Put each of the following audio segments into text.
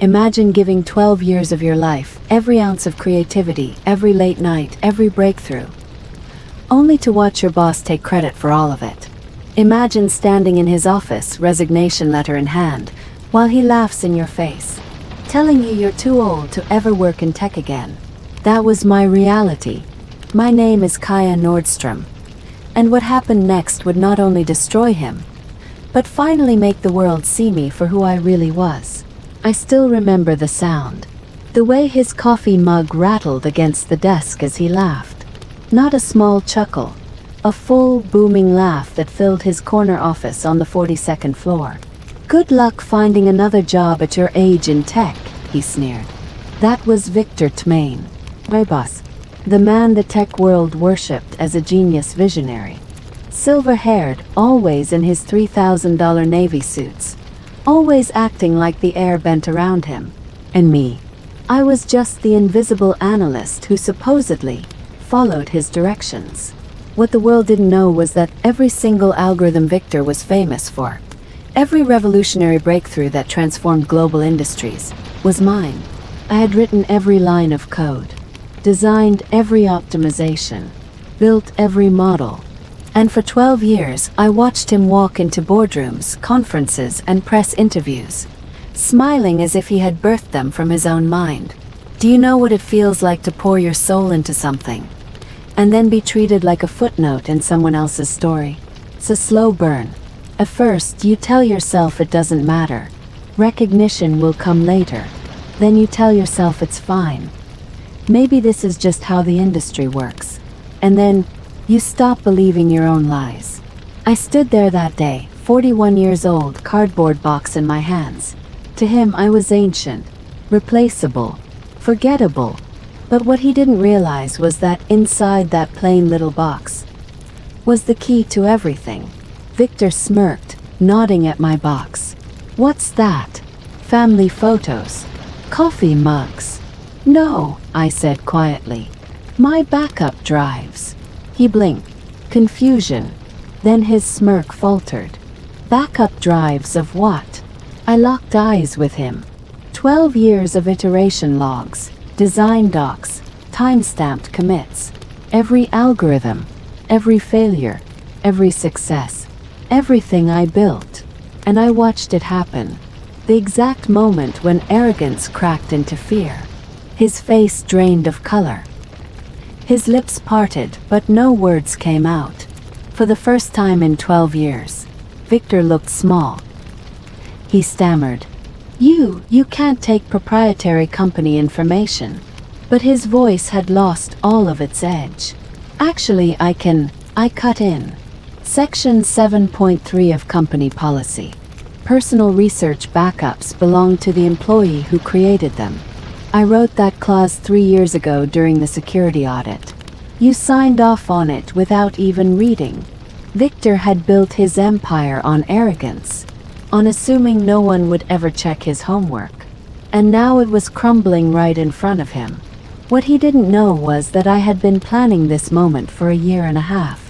Imagine giving 12 years of your life, every ounce of creativity, every late night, every breakthrough, only to watch your boss take credit for all of it. Imagine standing in his office, resignation letter in hand, while he laughs in your face, telling you you're too old to ever work in tech again. That was my reality. My name is Kaya Nordstrom. And what happened next would not only destroy him, but finally make the world see me for who I really was. I still remember the sound, the way his coffee mug rattled against the desk as he laughed. Not a small chuckle, a full, booming laugh that filled his corner office on the 42nd floor. "Good luck finding another job at your age in tech," he sneered. That was Victor Tmain, my boss, the man the tech world worshipped as a genius visionary. Silver-haired, always in his $3,000 Navy suits, always acting like the air bent around him. And me, I was just the invisible analyst who supposedly followed his directions. What the world didn't know was that every single algorithm Victor was famous for, every revolutionary breakthrough that transformed global industries, was mine. I had written every line of code, designed every optimization, built every model. And for 12 years, I watched him walk into boardrooms, conferences, and press interviews, smiling as if he had birthed them from his own mind. Do you know what it feels like to pour your soul into something, and then be treated like a footnote in someone else's story? It's a slow burn. At first, you tell yourself it doesn't matter. Recognition will come later. Then you tell yourself it's fine. Maybe this is just how the industry works. And then, you stop believing your own lies. I stood there that day, 41 years old, cardboard box in my hands. To him, I was ancient, replaceable, forgettable. But what he didn't realize was that inside that plain little box was the key to everything. Victor smirked, nodding at my box. "What's that?" "Family photos. Coffee mugs." "No," I said quietly. "My backup drives." He blinked, confusion. Then his smirk faltered. "Backup drives of what?" I locked eyes with him. 12 years of iteration logs, design docs, time-stamped commits. Every algorithm, every failure, every success. Everything I built. And I watched it happen. The exact moment when arrogance cracked into fear. His face drained of color. His lips parted, but no words came out. For the first time in 12 years, Victor looked small. He stammered, You can't take proprietary company information." But his voice had lost all of its edge. "Actually, I can." I cut in. Section 7.3 of company policy. Personal research backups belong to the employee who created them. I wrote that clause 3 years ago during the security audit. You signed off on it without even reading. Victor had built his empire on arrogance, on assuming no one would ever check his homework. And now it was crumbling right in front of him. What he didn't know was that I had been planning this moment for a year and a half.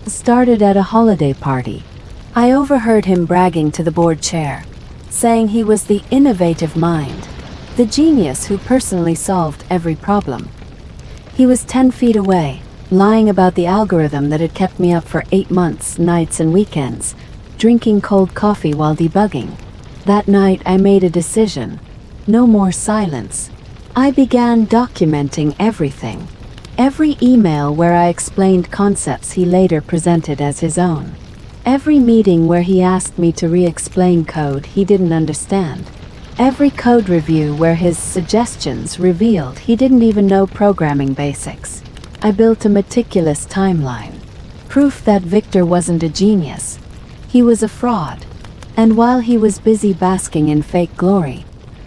It started at a holiday party. I overheard him bragging to the board chair, saying he was the innovative mind, the genius who personally solved every problem. He was 10 feet away, lying about the algorithm that had kept me up for 8 months, nights and weekends, drinking cold coffee while debugging. That night I made a decision. No more silence. I began documenting everything. Every email where I explained concepts he later presented as his own. Every meeting where he asked me to re-explain code he didn't understand. Every code review where his suggestions revealed he didn't even know programming basics. I built a meticulous timeline. Proof that Victor wasn't a genius. He was a fraud. And while he was busy basking in fake glory,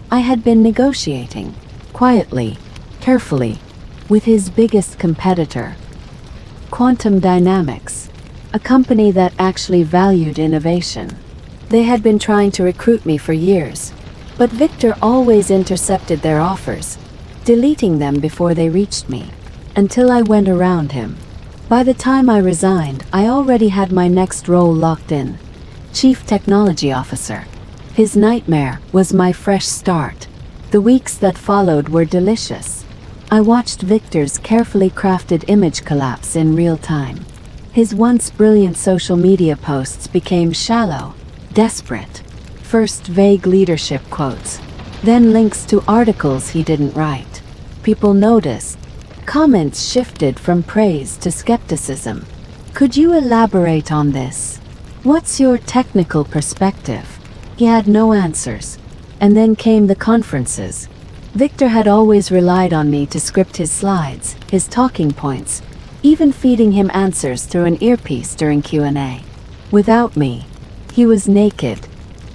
I had been negotiating, quietly, carefully, with his biggest competitor, Quantum Dynamics, a company that actually valued innovation. They had been trying to recruit me for years, but Victor always intercepted their offers, deleting them before they reached me, until I went around him. By the time I resigned, I already had my next role locked in, Chief Technology Officer. His nightmare was my fresh start, The weeks that followed were delicious. I watched Victor's carefully crafted image collapse in real time. His once brilliant social media posts became shallow, desperate. First vague leadership quotes, then links to articles he didn't write. People noticed. Comments shifted from praise to skepticism. Could you elaborate on this? What's your technical perspective? He had no answers. And then came the conferences. Victor had always relied on me to script his slides, his talking points, even feeding him answers through an earpiece during Q&A. Without me, he was naked.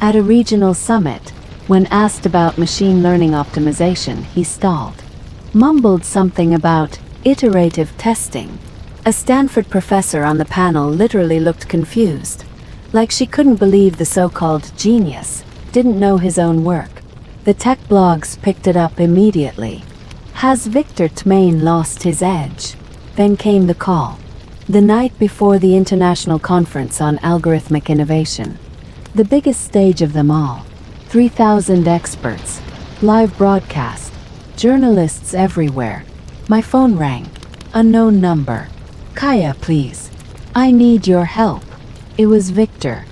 At a regional summit, when asked about machine learning optimization, he stalled. Mumbled something about iterative testing. A Stanford professor on the panel literally looked confused, like she couldn't believe the so-called genius didn't know his own work. The tech blogs picked it up immediately. Has Victor Tmain lost his edge? Then came the call. The night before the International Conference on Algorithmic Innovation. The biggest stage of them all. 3,000 experts. Live broadcast. Journalists everywhere. My phone rang. Unknown number. Kaya, please. I need your help. It was Victor.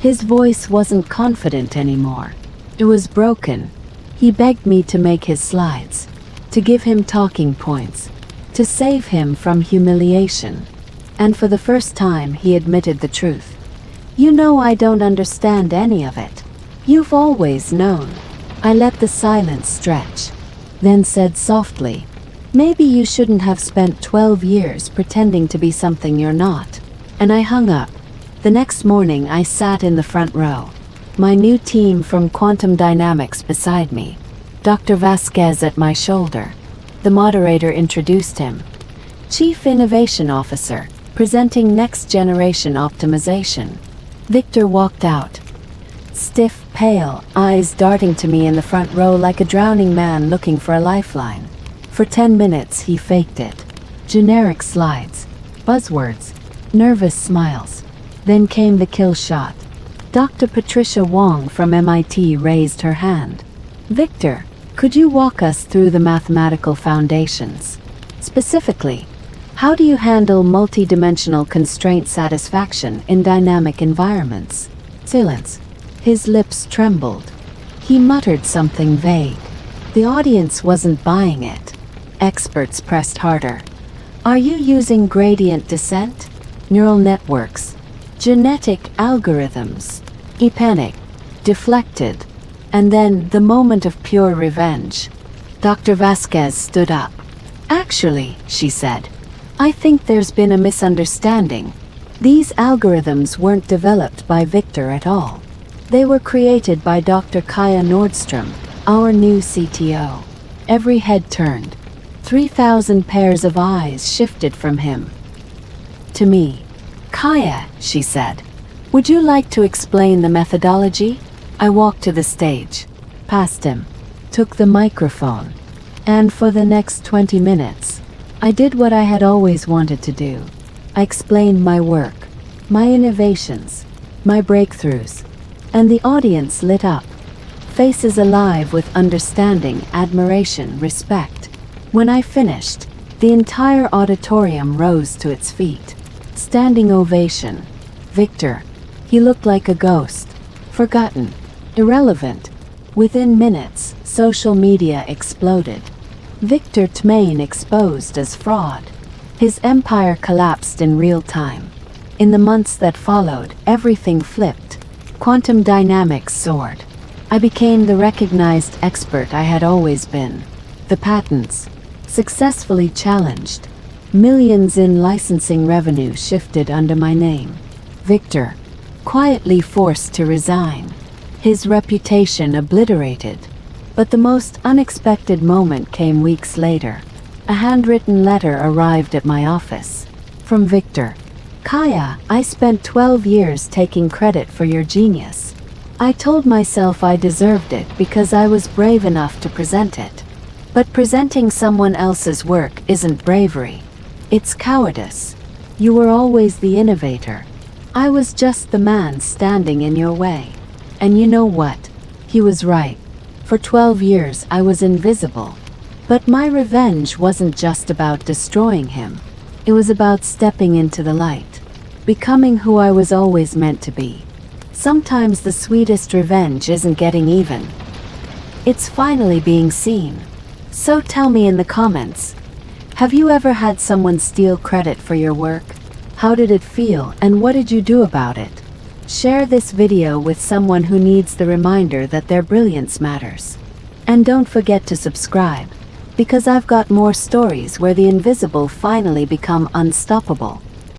His voice wasn't confident anymore. It was broken. He begged me to make his slides, to give him talking points, to save him from humiliation. And for the first time, he admitted the truth. You know, I don't understand any of it. You've always known. I let the silence stretch, then said softly, maybe you shouldn't have spent 12 years pretending to be something you're not. And I hung up. The next morning, I sat in the front row. My new team from Quantum Dynamics beside me. Dr. Vasquez at my shoulder. The moderator introduced him. Chief Innovation Officer, presenting next generation optimization. Victor walked out. Stiff, pale, eyes darting to me in the front row like a drowning man looking for a lifeline. For 10 minutes, he faked it. Generic slides, buzzwords, nervous smiles. Then came the kill shot. Dr. Patricia Wong from MIT raised her hand. Victor, could you walk us through the mathematical foundations? Specifically, how do you handle multidimensional constraint satisfaction in dynamic environments? Silence. His lips trembled. He muttered something vague. The audience wasn't buying it. Experts pressed harder. Are you using gradient descent? Neural networks? Genetic algorithms? He panicked, deflected, and then the moment of pure revenge. Dr. Vasquez stood up. Actually, she said, I think there's been a misunderstanding. These algorithms weren't developed by Victor at all. They were created by Dr. Kaya Nordstrom, our new CTO. Every head turned. 3,000 pairs of eyes shifted from him to me. Kaya, she said, would you like to explain the methodology? I walked to the stage, past him, took the microphone, and for the next 20 minutes, I did what I had always wanted to do. I explained my work, my innovations, my breakthroughs, and the audience lit up, faces alive with understanding, admiration, respect. When I finished, the entire auditorium rose to its feet. Standing ovation. Victor. He looked like a ghost. Forgotten. Irrelevant. Within minutes, social media exploded. Victor Tmain exposed as fraud. His empire collapsed in real time. In the months that followed, everything flipped. Quantum dynamics soared. I became the recognized expert I had always been. The patents, successfully challenged. Millions in licensing revenue shifted under my name. Victor, quietly forced to resign. His reputation obliterated. But the most unexpected moment came weeks later. A handwritten letter arrived at my office. From Victor. Kaya, I spent 12 years taking credit for your genius. I told myself I deserved it because I was brave enough to present it. But presenting someone else's work isn't bravery. It's cowardice. You were always the innovator. I was just the man standing in your way. And you know what? He was right. For 12 years I was invisible. But my revenge wasn't just about destroying him. It was about stepping into the light, becoming who I was always meant to be. Sometimes the sweetest revenge isn't getting even. It's finally being seen. So tell me in the comments, have you ever had someone steal credit for your work? How did it feel and what did you do about it? Share this video with someone who needs the reminder that their brilliance matters. And don't forget to subscribe, because I've got more stories where the invisible finally become unstoppable.